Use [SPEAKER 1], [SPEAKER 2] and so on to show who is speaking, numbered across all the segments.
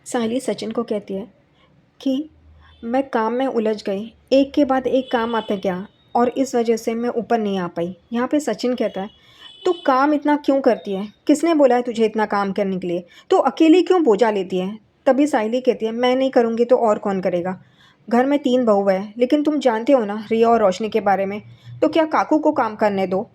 [SPEAKER 1] साहिली सचिन को कहती है कि मैं काम में उलझ गई, एक के बाद एक काम आता गया और इस वजह से मैं ऊपर नहीं आ पाई। यहाँ पे सचिन कहता है, तू काम इतना क्यों करती है? किसने बोला है तुझे इतना काम करने के लिए? तू अकेली क्यों बोझा लेती है? तभी साहिली कहती है, मैं नहीं करूँगी तो और कौन करेगा? घर में 3 बहू है, लेकिन तुम जानते हो ना रिया और रोशनी के बारे में, तो क्या काकू को काम करने दो।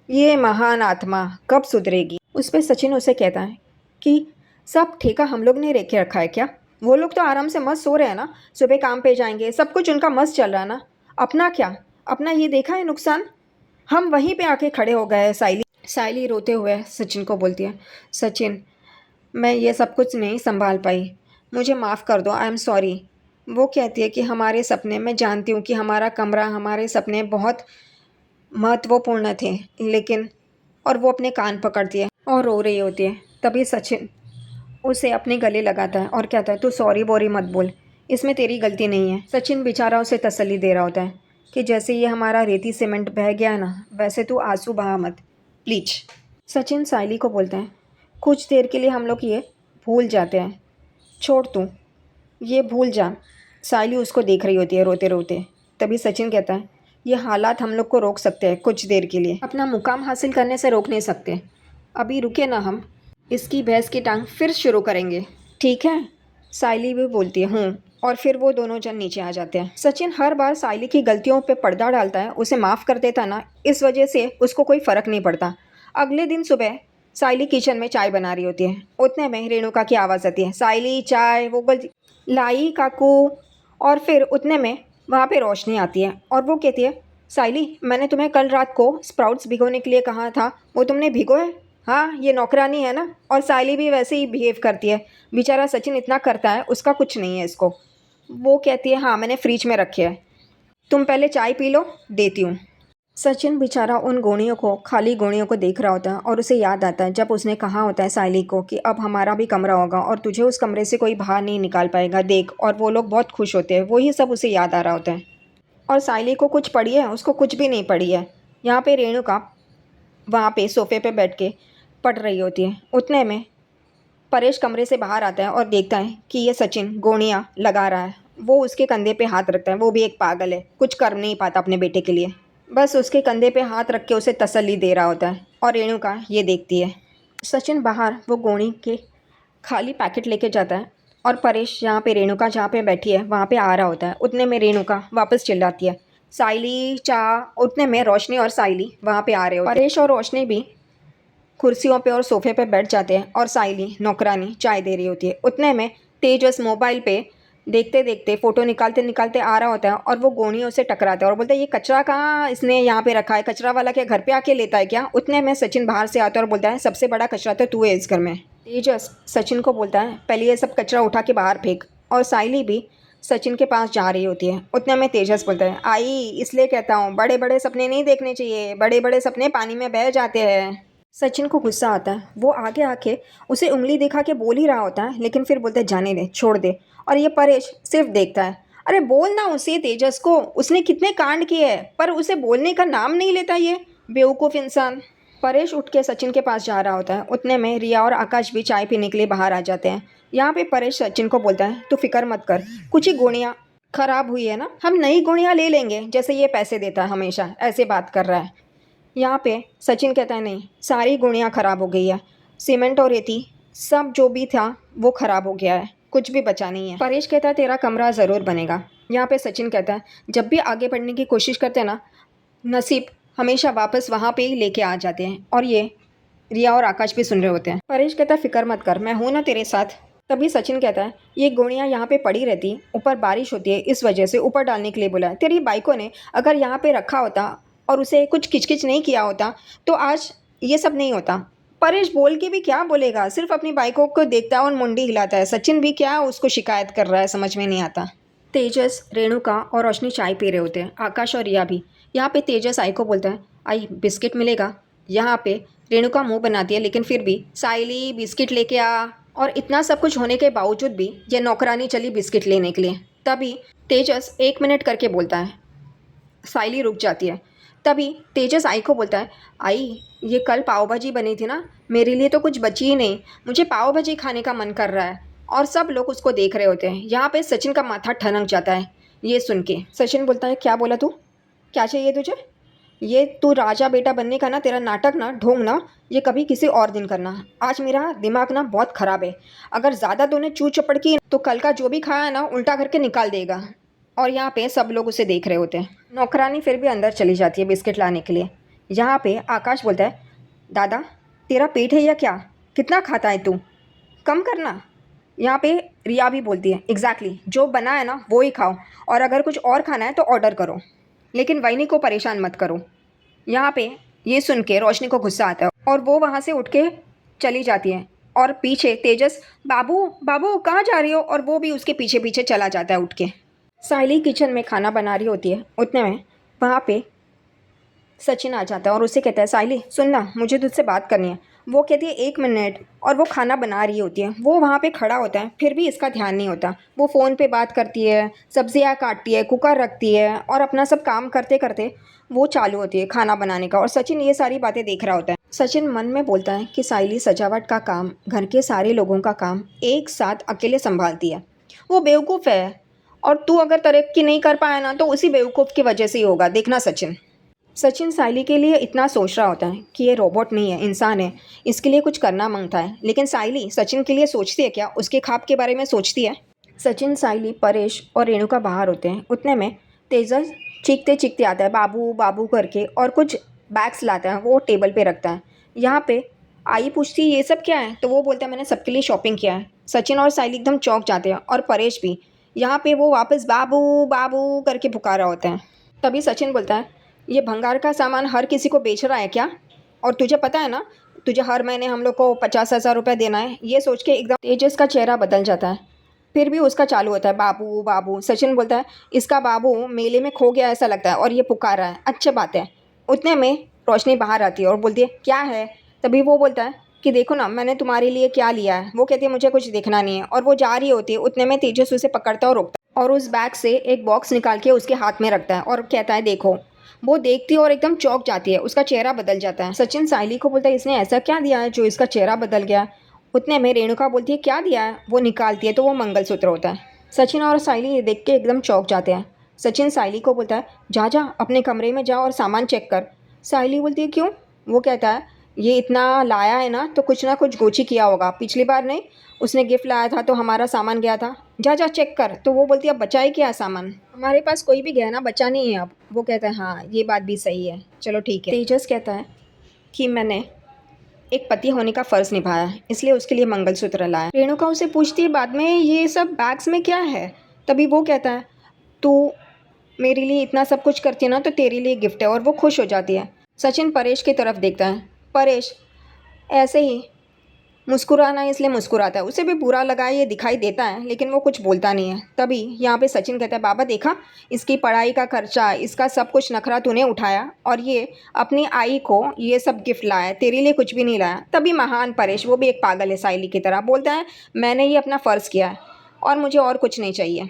[SPEAKER 1] ये महान आत्मा कब सुधरेगी? उस पे सचिन उसे कहता है कि सब ठेका हम लोग ने लेके रखा है क्या? वो लोग तो आराम से मस्त सो रहे हैं ना, सुबह काम पे जाएंगे, सब कुछ उनका मस्त चल रहा है ना। अपना क्या? अपना ये देखा है नुकसान? हम वहीं पे आके खड़े हो गए हैं। साइली साइली रोते हुए सचिन को बोलती है, सचिन मैं ये सब कुछ नहीं संभाल पाई, मुझे माफ़ कर दो, आई एम सॉरी। वो कहती है कि हमारे सपने, मैं जानती हूँ कि हमारा कमरा, हमारे सपने बहुत महत्वपूर्ण थे, लेकिन और वो अपने कान पकड़ती है और रो रही होती है। तभी सचिन उसे अपने गले लगाता है और कहता है, तू सॉरी बोरी मत बोल, इसमें तेरी गलती नहीं है। सचिन बेचारा उसे तसल्ली दे रहा होता है कि जैसे ये हमारा रेती सीमेंट बह गया है ना, वैसे तू आंसू बहा मत प्लीज। सचिन साइली को बोलते हैं, कुछ देर के लिए हम लोग ये भूल जाते हैं, छोड़ तू ये भूल जा। साइली उसको देख रही होती है रोते रोते। तभी सचिन कहता है, ये हालात हम लोग को रोक सकते हैं कुछ देर के लिए, अपना मुकाम हासिल करने से रोक नहीं सकते। अभी रुके ना हम, इसकी भैंस की टांग फिर शुरू करेंगे, ठीक है? साइली भी बोलती है हूँ, और फिर वो दोनों जन नीचे आ जाते हैं। सचिन हर बार साइली की गलतियों पे पर्दा डालता है, उसे माफ़ कर देता ना, इस वजह से उसको कोई फ़र्क नहीं पड़ता। अगले दिन सुबह साइली किचन में चाय बना रही होती है, उतने में रेणुका की आवाज़ आती है, साइली चाय। वो बोलती, लाई काकू। और फिर उतने में वहाँ पे रोशनी आती है और वो कहती है, साइली मैंने तुम्हें कल रात को स्प्राउट्स भिगोने के लिए कहा था, वो तुमने भिगोए? हाँ, ये नौकरानी है ना। और साइली भी वैसे ही बिहेव करती है। बेचारा सचिन इतना करता है, उसका कुछ नहीं है इसको। वो कहती है, हाँ मैंने फ्रिज में रखे है, तुम पहले चाय पी लो, देती हूँ। सचिन बेचारा उन गोनियों को, खाली गोनियों को देख रहा होता है और उसे याद आता है जब उसने कहा होता है साइली को कि अब हमारा भी कमरा होगा और तुझे उस कमरे से कोई बाहर नहीं निकाल पाएगा, देख। और वो लोग बहुत खुश होते हैं, वही सब उसे याद आ रहा होता है। और साइली को कुछ पड़ी है? उसको कुछ भी नहीं पड़ी है। यहाँ पे रेणुका वहाँ पे सोफे पे बैठ के पढ़ रही होती है। उतने में परेश कमरे से बाहर आता है और देखता है कि ये सचिन गोनियाँ लगा रहा है। वो उसके कंधे पे हाथ रखता है, वो भी एक पागल है, कुछ कर नहीं पाता अपने बेटे के लिए, बस उसके कंधे पे हाथ रख के उसे तसल्ली दे रहा होता है। और रेणुका ये देखती है। सचिन बाहर वो गोनी के खाली पैकेट लेके जाता है और परेश यहाँ पे रेणुका जहाँ पे बैठी है वहाँ पे आ रहा होता है। उतने में रेणुका वापस चिल्लाती है, साइली चाह। उतने में रोशनी और साइली वहाँ पे आ रहे होते हैं। परेश और रोशनी भी कुर्सियों पे और सोफे पे बैठ जाते हैं और साइली नौकरानी चाय दे रही होती है। उतने में तेजस मोबाइल पे देखते देखते फ़ोटो निकालते निकालते आ रहा होता है और वो गोनियों से टकराता है और बोलता है, ये कचरा कहाँ इसने यहाँ पे रखा है? कचरा वाला क्या घर पे आके लेता है क्या? उतने में सचिन बाहर से आता है और बोलता है, सबसे बड़ा कचरा तो तू है इस घर में। तेजस सचिन को बोलता है, पहले ये सब कचरा उठा के बाहर फेंक। और साइली भी सचिन के पास जा रही होती है। उतने में तेजस बोलता है, आई इसलिए कहता हूँ बड़े बड़े सपने नहीं देखने चाहिए, बड़े बड़े सपने पानी में बह जाते हैं। सचिन को गुस्सा आता है, वो आगे आके उसे उंगली दिखा के बोल ही रहा होता है, लेकिन फिर बोलते हैं, जाने दे, छोड़ दे। और ये परेश सिर्फ देखता है। अरे बोल ना उसे, तेजस को, उसने कितने कांड किए हैं पर उसे बोलने का नाम नहीं लेता ये बेवकूफ़ इंसान। परेश उठ के सचिन के पास जा रहा होता है। उतने में रिया और आकाश भी चाय पीने के लिए बाहर आ जाते हैं। यहाँ पे परेश सचिन को बोलता है, तू फिक्र मत कर, कुछ ही गुड़ियाँ खराब हुई है ना, हम नई गुड़ियाँ ले लेंगे, जैसे ये पैसे देता है हमेशा ऐसे बात कर रहा है। यहाँ पे सचिन कहता है, नहीं सारी गुड़ियाँ ख़राब हो गई है, सीमेंट और रेती सब जो भी था वो ख़राब हो गया है, कुछ भी बचा नहीं है। परेश कहता है, तेरा कमरा ज़रूर बनेगा। यहाँ पे सचिन कहता है, जब भी आगे बढ़ने की कोशिश करते हैं ना, नसीब हमेशा वापस वहाँ पे ही लेके आ जाते हैं। और ये रिया और आकाश भी सुन रहे होते हैं। परेश कहता है, फिक्र मत कर, मैं हूँ ना तेरे साथ। तभी सचिन कहता है, ये गोनियाँ यहाँ पे पड़ी रहती, ऊपर बारिश होती है इस वजह से ऊपर डालने के लिए बोला है। तेरी बाइकों ने अगर यहाँ पे रखा होता और उसे कुछ किचकिच नहीं किया होता तो आज ये सब नहीं होता। परेश बोल के भी क्या बोलेगा, सिर्फ अपनी बाइकों को देखता है और मुंडी हिलाता है। सचिन भी क्या उसको शिकायत कर रहा है, समझ में नहीं आता। तेजस, रेणुका और रोशनी चाय पी रहे होते हैं, आकाश और रिया भी। यहाँ पे तेजस आई को बोलता है, आई बिस्किट मिलेगा? यहाँ पे रेणुका मुंह बनाती है, लेकिन फिर भी, साइली बिस्किट लेके आ। और इतना सब कुछ होने के बावजूद भी ये नौकरानी चली बिस्किट लेने के लिए। तभी तेजस 1 मिनट करके बोलता है। साइली रुक जाती है। तभी तेजस आई को बोलता है, आई ये कल पाव भाजी बनी थी ना, मेरे लिए तो कुछ बची ही नहीं, मुझे पाव भाजी खाने का मन कर रहा है। और सब लोग उसको देख रहे होते हैं। यहाँ पे सचिन का माथा ठनक जाता है ये सुन के। सचिन बोलता है, क्या बोला तू? क्या चाहिए तुझे? ये तू राजा बेटा बनने का ना तेरा नाटक ना ढोंग ना ये कभी किसी और दिन करना। आज मेरा दिमाग ना बहुत ख़राब है। अगर ज़्यादा तूने चू चपड़ की तो कल का जो भी खाया ना उल्टा करके निकाल देगा। और यहाँ पे सब लोग उसे देख रहे होते हैं। नौकरानी फिर भी अंदर चली जाती है बिस्किट लाने के लिए। यहाँ पे आकाश बोलता है, दादा तेरा पेट है या क्या? कितना खाता है तू? कम करना। यहाँ पे रिया भी बोलती है, एग्जैक्टली जो बना है ना वो ही खाओ, और अगर कुछ और खाना है तो ऑर्डर करो, लेकिन वहीनी को परेशान मत करो। यहाँ पे ये सुन के रोशनी को गुस्सा आता है और वो वहाँ से उठ के चली जाती है। और पीछे तेजस, बाबू बाबू कहाँ जा रही हो? और वो भी उसके पीछे पीछे चला जाता है उठ के। साइली किचन में खाना बना रही होती है। उतने में वहाँ पे सचिन आ जाता है और उसे कहता है, साइली सुनना, मुझे तुझसे बात करनी है। वो कहती है 1 मिनट, और वो खाना बना रही होती है। वो वहाँ पे खड़ा होता है, फिर भी इसका ध्यान नहीं होता। वो फ़ोन पे बात करती है, सब्जियाँ काटती है, कुकर रखती है, और अपना सब काम करते करते वो चालू होती है खाना बनाने का। और सचिन ये सारी बातें देख रहा होता है। सचिन मन में बोलता है कि साइली सजावट का काम, घर के सारे लोगों का काम एक साथ अकेले संभालती है। वो बेवकूफ़ है, और तू अगर तरक्की नहीं कर पाया ना तो उसी बेवकूफ़ की वजह से ही होगा, देखना सचिन। सचिन साइली के लिए इतना सोच रहा होता है कि ये रोबोट नहीं है, इंसान है, इसके लिए कुछ करना मांगता है। लेकिन साइली सचिन के लिए सोचती है क्या? उसके ख्वाब के बारे में सोचती है? सचिन, साइली, परेश और रेणुका बाहर होते हैं। उतने में तेजस चीखते चीखते आता है, बाबू बाबू करके, और कुछ बैग्स लाता है, वो टेबल पे रखता है। यहाँ पे आई पूछती है, ये सब क्या है? तो वो बोलता है, मैंने सबके लिए शॉपिंग किया है। सचिन और साइली एकदम चौंक जाते हैं, और परेश भी। यहाँ पे वो वापस बाबू बाबू करके पुकारा होता है। तभी सचिन बोलता है, ये भंगार का सामान हर किसी को बेच रहा है क्या? और तुझे पता है ना, तुझे हर महीने हम लोग को 50,000 रुपये देना है। ये सोच के एकदम तेजस का चेहरा बदल जाता है। फिर भी उसका चालू होता है, बाबू बाबू। सचिन बोलता है, इसका बाबू मेले में खो गया ऐसा लगता है, और ये पुकार रहा है, अच्छी बात है। उतने में रोशनी बाहर आती है और बोलती है, क्या है? तभी वो बोलता है कि देखो ना मैंने तुम्हारे लिए क्या लिया है। वो कहती है, मुझे कुछ देखना नहीं है, और वो जा रही होती है। उतने में तेजस उसे पकड़ता है और रोकता है, और उस बैग से एक बॉक्स निकाल के उसके हाथ में रखता है और कहता है, देखो। वो देखती है और एकदम चौंक जाती है, उसका चेहरा बदल जाता है। सचिन साइली को बोलता है, इसने ऐसा क्या दिया है जो इसका चेहरा बदल गया? उतने में रेणुका बोलती है, क्या दिया है? वो निकालती है तो वो मंगलसूत्र होता है। सचिन और साइली ये देख के एकदम चौंक जाते हैं। सचिन साइली को बोलता है, जा जा अपने कमरे में जा और सामान चेक कर। साइली बोलती है, क्यों? वो कहता है, ये इतना लाया है ना कुछ गोची किया होगा। पिछली बार नहीं, उसने गिफ्ट लाया था तो हमारा सामान गया था। जा जा चेक कर। तो वो बोलती है, अब बचा ही क्या सामान? हमारे पास कोई भी गहना बचा नहीं है अब। वो कहता है, हाँ ये बात भी सही है, चलो ठीक है। तेजस कहता है कि मैंने एक पति होने का फ़र्ज़ निभाया है, इसलिए उसके लिए मंगलसूत्र लाया। रेणुका उसे पूछती है बाद में, ये सब बैग्स में क्या है? तभी वो कहता है, तू मेरे लिए इतना सब कुछ करती है ना तो तेरे लिए गिफ्ट है, और वो खुश हो जाती है। सचिन परेश की तरफ देखता है। परेश ऐसे ही मुस्कुराना इसलिए मुस्कुराता है, उसे भी बुरा लगा ये दिखाई देता है, लेकिन वो कुछ बोलता नहीं है। तभी यहाँ पे सचिन कहता है, बाबा देखा, इसकी पढ़ाई का खर्चा, इसका सब कुछ नखरा तूने उठाया, और ये अपनी आई को ये सब गिफ्ट लाया, तेरे लिए कुछ भी नहीं लाया। तभी महान परेश, वो भी एक पागल है साइली की तरह, बोलता है, मैंने ये अपना फ़र्ज़ किया है और मुझे और कुछ नहीं चाहिए।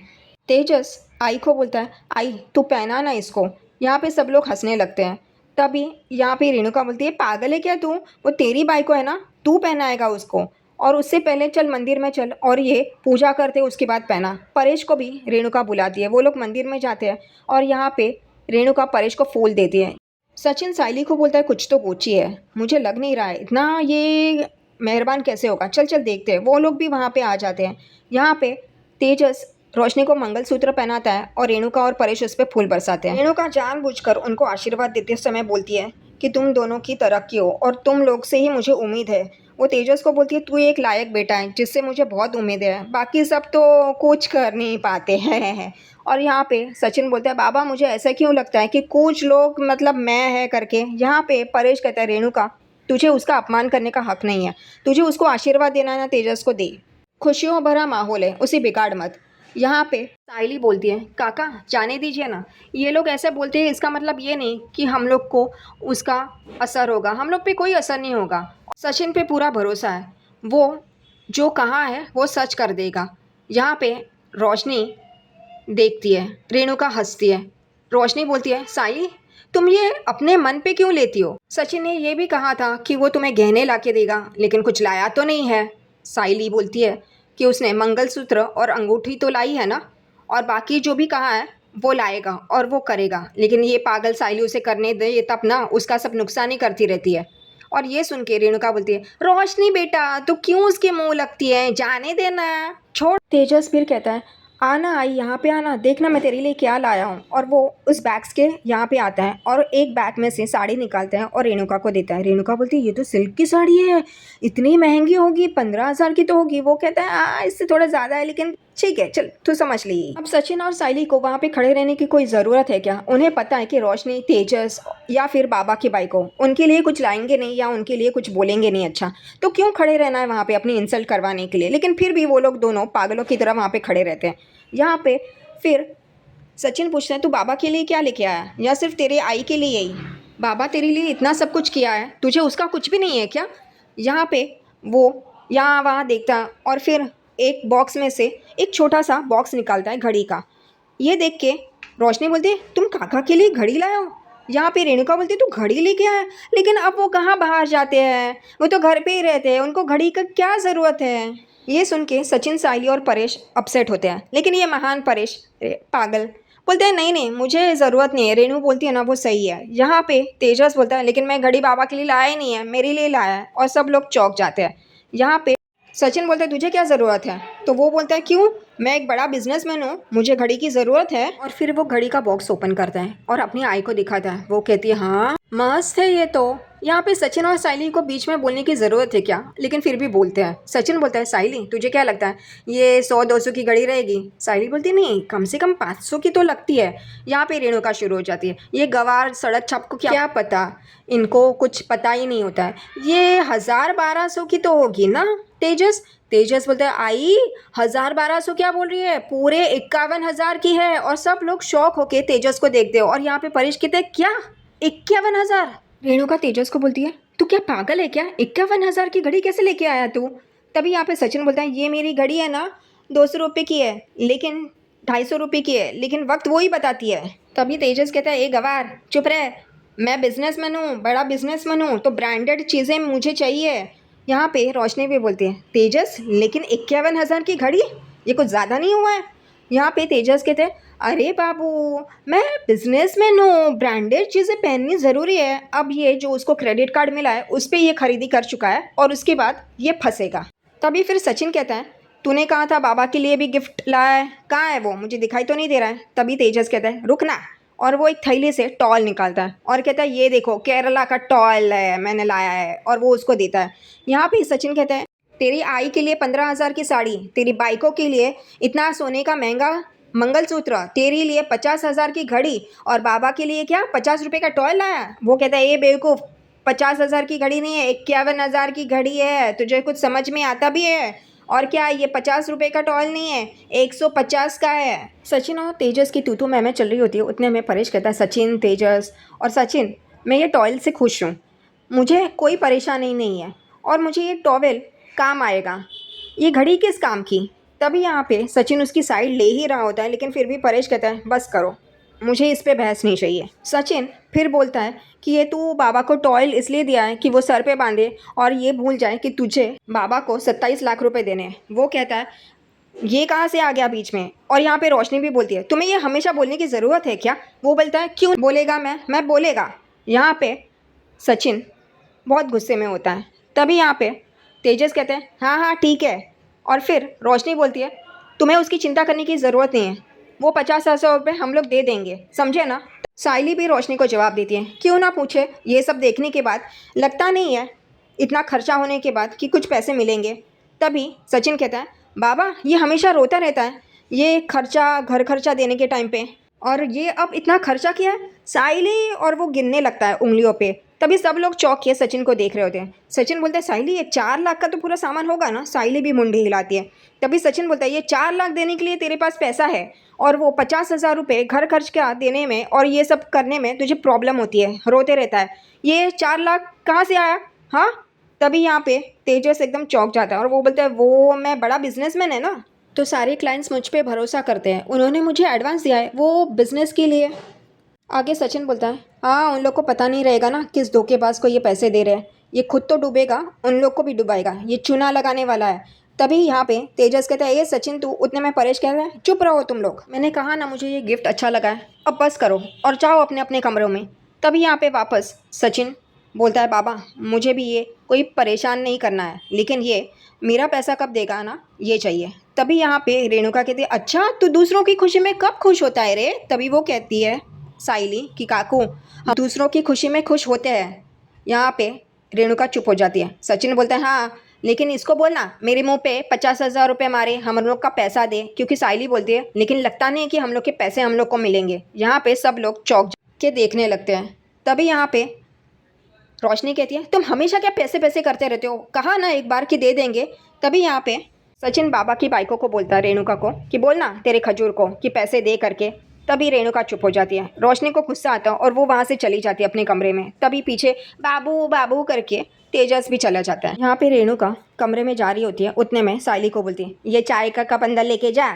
[SPEAKER 1] तेजस आई को बोलता है, आई तू पहना ना इसको। यहाँ पे सब लोग हंसने लगते हैं। तभी यहाँ पे रेणुका बोलती है, पागल है क्या तू? वो तेरी बाई को है ना, तू पहनाएगा उसको, और उससे पहले चल मंदिर में चल और ये पूजा करते उसके बाद पहना। परेश को भी रेणुका बुलाती है। वो लोग मंदिर में जाते हैं और यहाँ पे रेणुका परेश को फूल देती है। सचिन साइली को बोलता है, कुछ तो गोची है, मुझे लग नहीं रहा है इतना ये मेहरबान कैसे होगा, चल चल देखते हैं। वो लोग भी वहाँ पे आ जाते हैं। यहाँ पे तेजस रोशनी को मंगलसूत्र पहनाता है और रेणुका और परेश उस पर फूल बरसाते हैं। रेणुका जानबूझकर उनको आशीर्वाद देते समय बोलती है कि तुम दोनों की तरक्की हो, और तुम लोग से ही मुझे उम्मीद है। वो तेजस को बोलती है, तू एक लायक बेटा है जिससे मुझे बहुत उम्मीद है, बाकी सब तो कुछ कर नहीं पाते हैं। और यहाँ पे सचिन बोलता है, बाबा मुझे ऐसा क्यों लगता है कि कुछ लोग मतलब मैं है करके। यहाँ पे परेश कहता है, रेणुका तुझे उसका अपमान करने का हक नहीं है, तुझे उसको आशीर्वाद देना है ना, तेजस को दे। खुशियों भरा माहौल है, उसे बिगाड़ मत। यहाँ पे साइली बोलती है, काका जाने दीजिए ना, ये लोग ऐसे बोलते हैं, इसका मतलब ये नहीं कि हम लोग को उसका असर होगा, हम लोग पे कोई असर नहीं होगा। सचिन पे पूरा भरोसा है, वो जो कहा है वो सच कर देगा। यहाँ पे रोशनी देखती है, रेणुका हंसती है। रोशनी बोलती है, साइली तुम ये अपने मन पे क्यों लेती हो? सचिन ने ये भी कहा था कि वो तुम्हें गहने ला के देगा, लेकिन कुछ लाया तो नहीं है। साइली बोलती है, कि उसने मंगलसूत्र और अंगूठी तो लाई है ना, और बाकी जो भी कहा है वो लाएगा और वो करेगा, लेकिन ये पागल साइली उसे करने दे ये तब ना उसका सब नुकसान ही करती रहती है। और ये सुन के रेणुका बोलती है, रोशनी बेटा तो क्यों उसके मुंह लगती है, जाने देना, छोड़। तेजस फिर कहता है, आना आई, यहाँ पे आना, देखना मैं तेरे लिए क्या लाया हूँ। और वो उस बैग्स के यहाँ पे आता है और एक बैग में से साड़ी निकालता है और रेणुका को देता है। रेणुका बोलती है, ये तो सिल्क की साड़ी है, इतनी महंगी होगी, 15,000 की तो होगी। वो कहता है, हाँ इससे थोड़ा ज़्यादा है, लेकिन ठीक है चल तू समझ ली। अब सचिन और साइली को वहाँ पे खड़े रहने की कोई ज़रूरत है क्या? उन्हें पता है कि रोशनी, तेजस या फिर बाबा की बाई को उनके लिए कुछ लाएंगे नहीं या उनके लिए कुछ बोलेंगे नहीं अच्छा, तो क्यों खड़े रहना है वहाँ पे अपनी इंसल्ट करवाने के लिए। लेकिन फिर भी वो लोग दोनों पागलों की तरह वहाँ पे खड़े रहते हैं। यहाँ पे फिर सचिन पूछता है, तू बाबा के लिए क्या लेके आया या सिर्फ तेरे आई के लिए ही? बाबा तेरे लिए इतना सब कुछ किया है, तुझे उसका कुछ भी नहीं है क्या? यहाँ पे वो यहाँ वहाँ देखता है और फिर एक बॉक्स में से एक छोटा सा बॉक्स निकालता है घड़ी का। ये देख के रोशनी बोलती है, तुम काका के लिए घड़ी लाए हो? यहाँ पे रेणुका बोलती है, तू घड़ी लेके आया? लेकिन अब वो कहाँ बाहर जाते हैं, वो तो घर पे ही रहते हैं, उनको घड़ी का क्या ज़रूरत है? ये सुन के सचिन, साइली और परेश अपसेट होते हैं, लेकिन ये महान परेश पागल बोलते हैं, नहीं नहीं मुझे ज़रूरत नहीं है। रेणु बोलती है ना वो सही है। यहाँ पे तेजस बोलता है, लेकिन मैं घड़ी बाबा के लिए लाया ही नहीं है, मेरे लिए लाया है। और सब लोग चौंक जाते हैं। यहाँ पे सचिन बोलता है, तुझे क्या ज़रूरत है? तो वो बोलता है, क्यों, मैं एक बड़ा बिजनेसमैन हूँ, मुझे घड़ी की ज़रूरत है। और फिर वो घड़ी का बॉक्स ओपन करता है और अपनी आई को दिखाता है। वो कहती है, हाँ मस्त है ये तो। यहाँ पे सचिन और साइली को बीच में बोलने की ज़रूरत है क्या, लेकिन फिर भी बोलते हैं। सचिन बोलता है, साइली तुझे क्या लगता है ये 100-200 की घड़ी रहेगी? साइली बोलती नहीं, कम से कम 500 की तो लगती है। यहाँ पे रेणुका शुरू हो जाती है, ये गवार सड़क छाप को क्या पता, इनको कुछ पता ही नहीं होता है, ये 1000-1200 की तो होगी ना। तेजस बोलता है, आई 1000-1200 क्या बोल रही है, पूरे 51,000 की है। और सब लोग शौक होके तेजस को देखते हो। और यहाँ पे परेश कहते हैं, क्या 51,000? रेणुका तेजस को बोलती है, तू क्या पागल है क्या, 51,000 की घड़ी कैसे लेके आया तू? तभी यहाँ पे सचिन बोलता है, ये मेरी घड़ी है ना, 200 रुपये की है, लेकिन 250 रुपये की है, लेकिन वक्त वो ही बताती है। तभी तेजस कहता है, ए गवार चुप रहे, मैं बिजनेसमैन हूँ, बड़ा बिजनेसमैन हूँ, तो ब्रांडेड चीज़ें मुझे चाहिए। यहाँ पे रोशनी भी बोलती है, तेजस लेकिन 51,000 की घड़ी, ये कुछ ज़्यादा नहीं हुआ है? यहाँ पे तेजस कहते हैं, अरे बाबू मैं बिजनेसमैन हूँ, ब्रांडेड चीज़ें पहननी ज़रूरी है। अब ये जो उसको क्रेडिट कार्ड मिला है उस पर ये खरीदी कर चुका है और उसके बाद ये फंसेगा। तभी फिर सचिन कहता है, तूने कहा था बाबा के लिए भी गिफ्ट लाया है, कहाँ है वो, मुझे दिखाई तो नहीं दे रहा है। तभी तेजस कहता है, रुकना। और वो एक थैली से टॉल निकालता है और कहता है, ये देखो केरला का टॉल है, मैंने लाया है। और वो उसको देता है। यहाँ पे सचिन कहता है, तेरी आई के लिए 15,000 की साड़ी, तेरी बाइकों के लिए इतना सोने का महंगा मंगलसूत्र, तेरे लिए 50,000 की घड़ी, और बाबा के लिए क्या 50 रुपये का टॉय लाया? वो कहता है, ये बेवकूफ़, 50,000 की घड़ी नहीं है, 51,000 की घड़ी है, तुझे कुछ समझ में आता भी है? और क्या ये 50 रुपये का टॉल नहीं है, 150 का है। सचिन और तेजस की तू मैं चल रही होती है, उतने में परेश कहता है, सचिन, तेजस और सचिन, मैं ये टॉयल से खुश हूँ, मुझे कोई परेशानी नहीं है, और मुझे ये टॉवेल काम आएगा, ये घड़ी किस काम की? तभी यहाँ पे सचिन उसकी साइड ले ही रहा होता है, लेकिन फिर भी परेश कहता है, बस करो, मुझे इस पे बहस नहीं चाहिए। सचिन फिर बोलता है कि ये तू बाबा को टॉयल इसलिए दिया है कि वो सर पे बांधे और ये भूल जाए कि तुझे बाबा को 27 लाख रुपए देने हैं। वो कहता है, ये कहाँ से आ गया बीच में? और यहाँ पे रोशनी भी बोलती है, तुम्हें ये हमेशा बोलने की ज़रूरत है क्या? वो बोलता है, क्यों बोलेगा, मैं बोलेगा। यहाँ पे सचिन बहुत गुस्से में होता है। तभी यहाँ पे तेजस कहते हैं, हाँ हाँ ठीक है। और फिर रोशनी बोलती है, तुम्हें उसकी चिंता करने की ज़रूरत नहीं है, वो 50,000 रुपये हम लोग दे देंगे, समझे ना? साइली भी रोशनी को जवाब देती है, क्यों ना पूछे, ये सब देखने के बाद लगता नहीं है इतना खर्चा होने के बाद कि कुछ पैसे मिलेंगे। तभी सचिन कहता है, बाबा ये हमेशा रोता रहता है, ये खर्चा, घर खर्चा देने के टाइम पे, और ये अब इतना खर्चा किया है साइली, और वो गिनने लगता है उंगलियों पे। तभी सब लोग चौंक के सचिन को देख रहे होते हैं। सचिन बोलता है, साइली ये 4 लाख का तो पूरा सामान होगा ना? साइली भी मुंडी हिलाती है। तभी सचिन बोलता है, ये 4 लाख देने के लिए तेरे पास पैसा है, और वो 50,000 रुपये घर खर्च का देने में और ये सब करने में तुझे प्रॉब्लम होती है, रोते रहता है, ये 4 लाख कहाँ से आया? हाँ। तभी यहाँ पे तेजस एकदम चौंक जाता है और वो बोलता है, वो मैं बड़ा बिजनेसमैन है ना, तो सारे क्लाइंट्स मुझ पे भरोसा करते हैं, उन्होंने मुझे एडवांस दिया है वो बिज़नेस के लिए। आगे सचिन बोलता है, हाँ उन लोग को पता नहीं रहेगा ना किस धोखेबाज को ये पैसे दे रहे हैं, ये खुद तो डूबेगा, उन लोग को भी डुबाएगा, ये चूना लगाने वाला है। तभी यहाँ पे तेजस कहता है ये सचिन तू, उतने में परेश कहता है चुप रहो तुम लोग, मैंने कहा ना मुझे ये गिफ्ट अच्छा लगा है, अब बस करो और जाओ अपने अपने कमरों में। तभी यहाँ पे वापस सचिन बोलता है बाबा मुझे भी ये कोई परेशान नहीं करना है, लेकिन ये मेरा पैसा कब देगा ना ये चाहिए। तभी यहाँ पे रेणुका कहती है अच्छा तू दूसरों की खुशी में कब खुश होता है रे। तभी वो कहती है साइली कि काकू हम दूसरों की खुशी में खुश होते हैं। यहाँ पे रेणुका चुप हो जाती है। सचिन बोलता है हाँ लेकिन इसको बोलना मेरे मुंह पे 50,000 रुपये मारे हम लोग का पैसा दे, क्योंकि साइली बोलती है लेकिन लगता नहीं है कि हम लोग के पैसे हम लोग को मिलेंगे। यहाँ पे सब लोग चौंक के देखने लगते हैं। तभी यहाँ पे रोशनी कहती है तुम हमेशा क्या पैसे पैसे करते रहते हो, कहा ना एक बार कि दे देंगे। तभी यहाँ पे सचिन बाबा की बाइकों को बोलता है रेणुका को कि बोलना तेरे खजूर को कि पैसे दे करके। तभी रेणुका चुप हो जाती है। रोशनी को गुस्सा आता है और वो वहाँ से चली जाती है अपने कमरे में। तभी पीछे बाबू बाबू करके तेजस भी चला जाता है। यहाँ पे रेणुका कमरे में जा रही होती है, उतने में साइली को बोलती है ये चाय का कप अंदर लेके जा,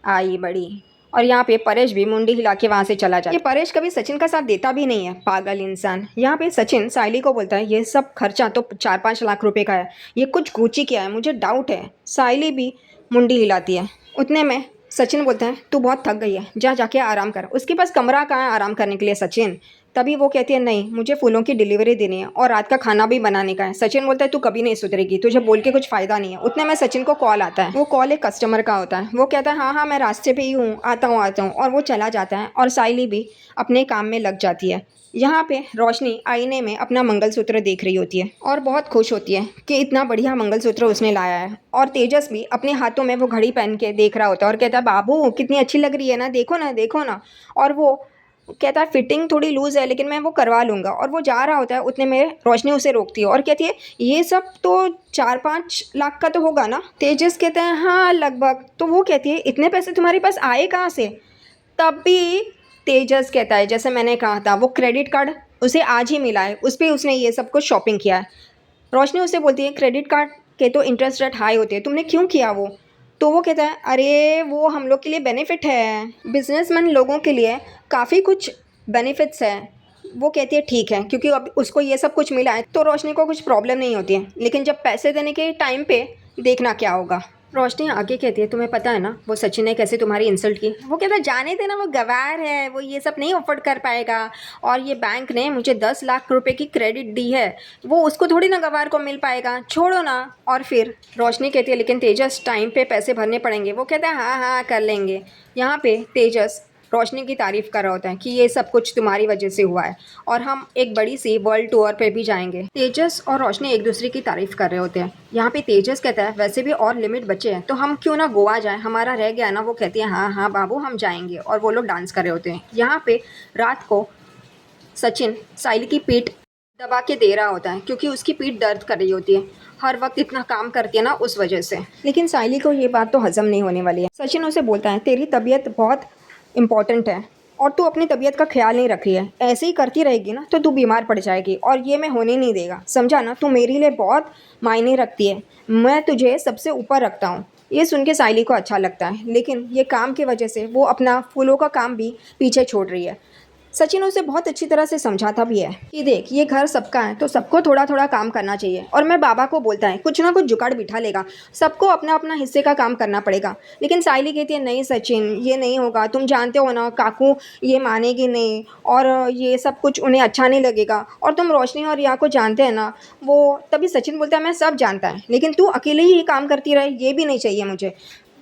[SPEAKER 1] आई बड़ी। और यहाँ पे परेश भी मुंडी हिला के वहाँ से चला जाता है। ये परेश कभी सचिन का साथ देता भी नहीं है, पागल इंसान। यहाँ पे सचिन साइली को बोलता है ये सब खर्चा तो 4-5 लाख रुपए का है, ये कुछ गुची किया है, मुझे डाउट है। साइली भी मुंडी हिलाती है। उतने में सचिन बोलता है तू बहुत थक गई है, जा जाके आराम कर। उसके पास कमरा कहाँ है आराम करने के लिए सचिन। तभी वो कहती है नहीं मुझे फूलों की डिलीवरी देनी है और रात का खाना भी बनाने का है। सचिन बोलता है तू कभी नहीं सुधरेगी, तुझे बोल के कुछ फ़ायदा नहीं है। उतने में सचिन को कॉल आता है। वो कॉल एक कस्टमर का होता है। वो कहता है हाँ हाँ मैं रास्ते पे ही हूँ, आता हूँ। और वो चला जाता है और साइली भी अपने काम में लग जाती है। यहाँ पे रोशनी आईने में अपना मंगलसूत्र देख रही होती है और बहुत खुश होती है कि इतना बढ़िया मंगलसूत्र उसने लाया है। और तेजस भी अपने हाथों में वो घड़ी पहन के देख रहा होता है और कहता है बाबू कितनी अच्छी लग रही है ना, देखो ना देखो ना। और वो कहता है फिटिंग थोड़ी लूज़ है लेकिन मैं वो करवा लूँगा। और वो जा रहा होता है, उतने में रोशनी उसे रोकती है और कहती है ये सब तो 4-5 लाख का तो होगा ना। तेजस कहता है हाँ लगभग। तो वो कहती है इतने पैसे तुम्हारे पास आए कहाँ से। तभी तेजस कहता है जैसे मैंने कहा था वो क्रेडिट कार्ड उसे आज ही मिला है, उस पर उसने ये सब कुछ शॉपिंग किया है। रोशनी उसे बोलती है क्रेडिट कार्ड के तो इंटरेस्ट रेट हाई होते हैं, तुमने क्यों किया वो। तो वो कहता है अरे वो हम लोग के लिए बेनिफिट है, बिजनेसमैन लोगों के लिए काफ़ी कुछ बेनिफिट्स है। वो कहती है ठीक है, क्योंकि अब उसको ये सब कुछ मिला है तो रोशनी को कुछ प्रॉब्लम नहीं होती है, लेकिन जब पैसे देने के टाइम पे देखना क्या होगा। रोशनी आगे कहती है तुम्हें पता है ना वो सचिन ने कैसे तुम्हारी इंसल्ट की। वो कहता है जाने देना वो गवार है, वो ये सब नहीं अफोर्ड कर पाएगा। और ये बैंक ने मुझे 10 लाख रुपए की क्रेडिट दी है, वो उसको थोड़ी ना गवार को मिल पाएगा, छोड़ो ना। और फिर रोशनी कहती है लेकिन तेजस टाइम पे पैसे भरने पड़ेंगे। वो कहता है हाँ हाँ कर लेंगे। यहाँ पे तेजस रोशनी की तारीफ़ कर रहा होता है कि ये सब कुछ तुम्हारी वजह से हुआ है और हम एक बड़ी सी वर्ल्ड टूर पे भी जाएंगे। तेजस और रोशनी एक दूसरे की तारीफ़ कर रहे होते हैं। यहाँ पे तेजस कहता है वैसे भी और लिमिट बचे हैं तो हम क्यों ना गोवा जाएं, हमारा रह गया ना। वो कहती है हाँ हाँ बाबू हम जाएंगे। और वो लोग डांस कर रहे होते हैं। यहाँ पे रात को सचिन साइली की पीठ दबा के दे रहा होता है क्योंकि उसकी पीठ दर्द कर रही होती है, हर वक्त इतना काम करती है ना उस वजह से। लेकिन साइली को ये बात तो हजम नहीं होने वाली है। सचिन उसे बोलता है तेरी तबीयत बहुत इम्पॉर्टेंट है और तू अपनी तबीयत का ख्याल नहीं रख रही है, ऐसे ही करती रहेगी ना तो तू बीमार पड़ जाएगी और ये मैं होने नहीं देगा, समझा ना। तू मेरे लिए बहुत मायने रखती है, मैं तुझे सबसे ऊपर रखता हूँ। ये सुन के साइली को अच्छा लगता है, लेकिन ये काम की वजह से वो अपना फूलों का काम भी पीछे छोड़ रही है। सचिन उसे बहुत अच्छी तरह से समझाता भी है कि देख ये घर सबका है तो सबको थोड़ा थोड़ा काम करना चाहिए। और मैं बाबा को बोलता है कुछ ना कुछ जुगाड़ बिठा लेगा, सबको अपना अपना हिस्से का काम करना पड़ेगा। लेकिन साइली कहती है नहीं सचिन ये नहीं होगा, तुम जानते हो ना काकू ये मानेगी नहीं और ये सब कुछ उन्हें अच्छा नहीं लगेगा। और तुम रोशनी और रिया को जानते हैं ना वो। तभी सचिन बोलता है मैं सब जानता है लेकिन तू अकेले ही काम करती रहे, ये भी नहीं चाहिए मुझे।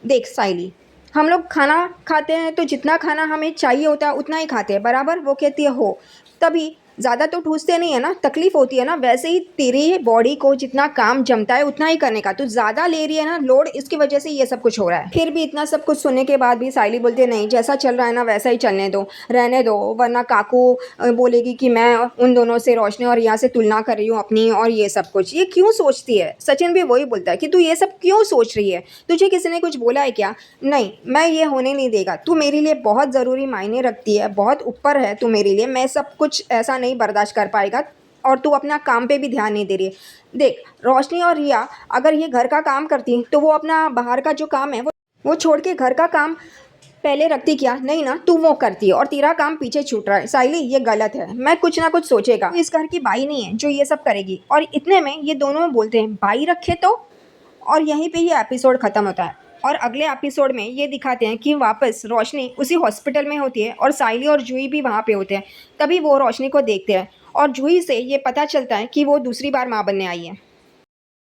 [SPEAKER 1] देख साइली हम लोग खाना खाते हैं तो जितना खाना हमें चाहिए होता है उतना ही खाते हैं बराबर। वो कहती है हो, तभी ज़्यादा तो ठूसते नहीं है ना, तकलीफ़ होती है ना। वैसे ही तेरी बॉडी को जितना काम जमता है उतना ही करने का, तू ज़्यादा ले रही है ना लोड, इसकी वजह से ये सब कुछ हो रहा है। फिर भी इतना सब कुछ सुनने के बाद भी साइली बोलती है नहीं जैसा चल रहा है ना वैसा ही चलने दो, रहने दो, वरना काकू बोलेगी कि मैं उन दोनों से रोशनी और यहाँ से तुलना कर रही हूँ अपनी और ये सब कुछ। ये क्यों सोचती है। सचिन भी वही बोलता है कि तू ये सब क्यों सोच रही है, तुझे किसी ने कुछ बोला है क्या। नहीं मैं ये होने नहीं देगा, तू मेरे लिए बहुत ज़रूरी मायने रखती है, बहुत ऊपर है तू मेरे लिए, मैं सब कुछ ऐसा नहीं बर्दाश्त कर पाएगा। और तू अपना काम पे भी ध्यान नहीं दे रही है। देख रोशनी और रिया अगर ये घर का काम करती तो वो अपना बाहर का जो काम है वो छोड़ के घर का काम पहले रखती क्या, नहीं ना तू वो करती है और तेरा काम पीछे छूट रहा है। साइली ये गलत है, मैं कुछ ना कुछ सोचेगा, इस घर की बाई नहीं है जो ये सब करेगी। और इतने में ये दोनों बोलते हैं बाई रखे तो। और यहीं पे ये एपिसोड ख़त्म होता है। और अगले एपिसोड में ये दिखाते हैं कि वापस रोशनी उसी हॉस्पिटल में होती है और साइली और जूही भी वहाँ पे होते हैं। तभी वो रोशनी को देखते हैं और जूही से ये पता चलता है कि वो दूसरी बार माँ बनने आई है।